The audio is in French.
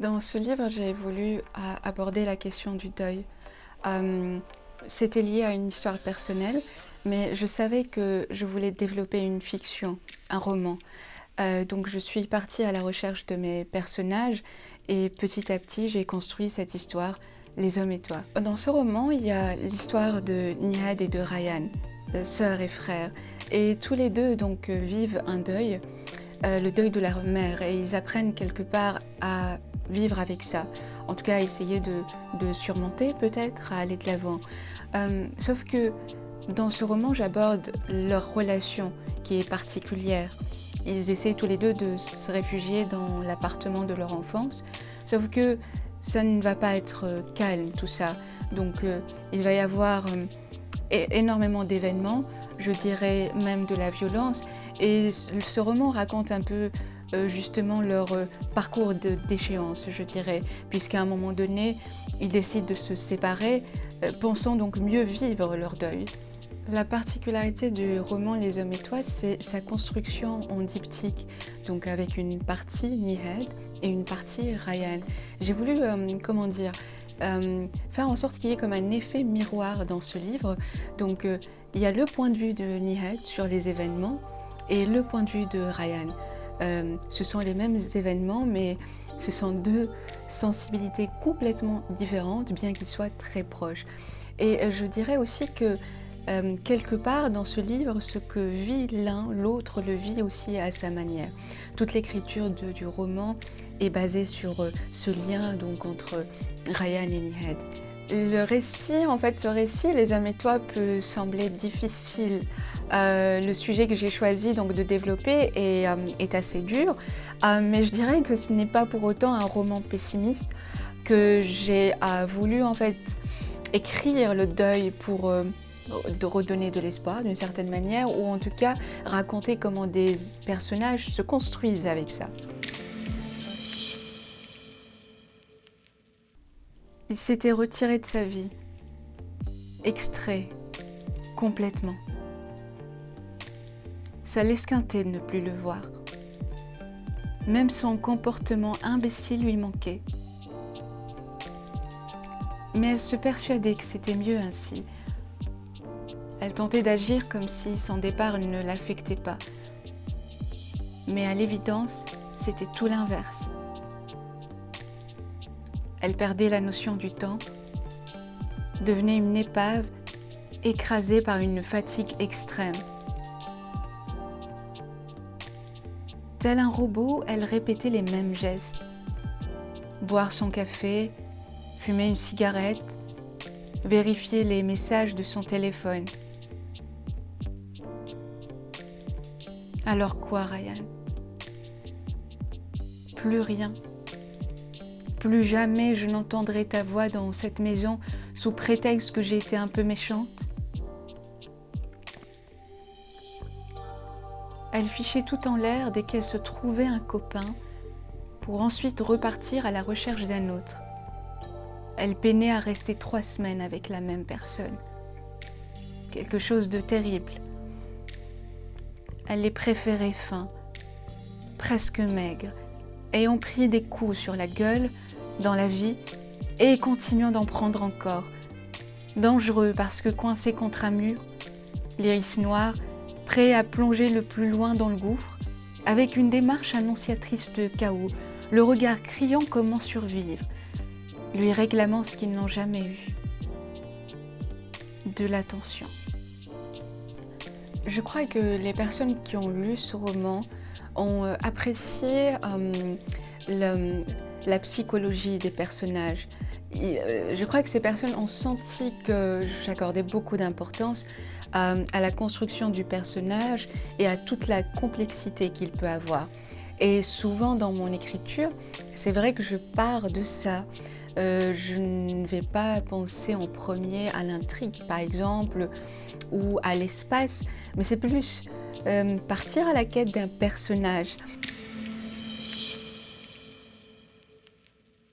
Dans ce livre, j'ai voulu aborder la question du deuil. Euh, C'était lié à une histoire personnelle, mais je savais que je voulais développer une fiction, un roman. Donc je suis partie à la recherche de mes personnages et petit à petit, j'ai construit cette histoire, Les hommes et toi. Dans ce roman, il y a l'histoire de Nihad et de Ryan, sœurs et frères. Et tous les deux vivent un deuil, le deuil de leur mère, et ils apprennent quelque part à vivre avec ça. En tout cas, à essayer de surmonter peut-être, à aller de l'avant. Sauf que dans ce roman, j'aborde leur relation qui est particulière. Ils essaient tous les deux de se réfugier dans l'appartement de leur enfance, sauf que ça ne va pas être calme tout ça. Il va y avoir énormément d'événements, je dirais même de la violence. Et ce roman raconte un peu justement leur parcours d'échéance, je dirais, puisqu'à un moment donné, ils décident de se séparer, pensant donc mieux vivre leur deuil. La particularité du roman Les hommes et toi, c'est sa construction en diptyque, donc avec une partie Nihad et une partie Ryan. J'ai voulu, faire en sorte qu'il y ait comme un effet miroir dans ce livre. Il y a le point de vue de Nihad sur les événements et le point de vue de Ryan. Ce sont les mêmes événements, mais ce sont deux sensibilités complètement différentes, bien qu'ils soient très proches. Et je dirais aussi que quelque part dans ce livre, ce que vit l'un, l'autre le vit aussi à sa manière. Toute l'écriture du roman est basée sur ce lien entre Ryan et Nihad. Ce récit, Les hommes et toi, peut sembler difficile. Le sujet que j'ai choisi de développer est assez dur, mais je dirais que ce n'est pas pour autant un roman pessimiste, que j'ai voulu écrire le deuil pour de redonner de l'espoir d'une certaine manière, ou en tout cas raconter comment des personnages se construisent avec ça. Il s'était retiré de sa vie, extrait complètement. Ça l'esquintait de ne plus le voir. Même son comportement imbécile lui manquait. Mais elle se persuadait que c'était mieux ainsi. Elle tentait d'agir comme si son départ ne l'affectait pas. Mais à l'évidence, c'était tout l'inverse. Elle perdait la notion du temps, devenait une épave écrasée par une fatigue extrême. Tel un robot, elle répétait les mêmes gestes. Boire son café, fumer une cigarette, vérifier les messages de son téléphone. Alors quoi, Ryan? Plus rien. Plus jamais je n'entendrai ta voix dans cette maison sous prétexte que j'ai été un peu méchante. Elle fichait tout en l'air dès qu'elle se trouvait un copain, pour ensuite repartir à la recherche d'un autre. Elle peinait à rester 3 semaines avec la même personne. Quelque chose de terrible. Elle les préférait fins, presque maigres, ayant pris des coups sur la gueule dans la vie et continuant d'en prendre encore. Dangereux parce que coincé contre un mur, l'iris noir, prêt à plonger le plus loin dans le gouffre, avec une démarche annonciatrice de chaos, le regard criant comment survivre, lui réclamant ce qu'ils n'ont jamais eu, de l'attention. Je crois que les personnes qui ont lu ce roman ont apprécié la psychologie des personnages. Je crois que ces personnes ont senti que j'accordais beaucoup d'importance à la construction du personnage et à toute la complexité qu'il peut avoir. Et souvent dans mon écriture, c'est vrai que je pars de ça. Je ne vais pas penser en premier à l'intrigue, par exemple, ou à l'espace, mais c'est plus partir à la quête d'un personnage.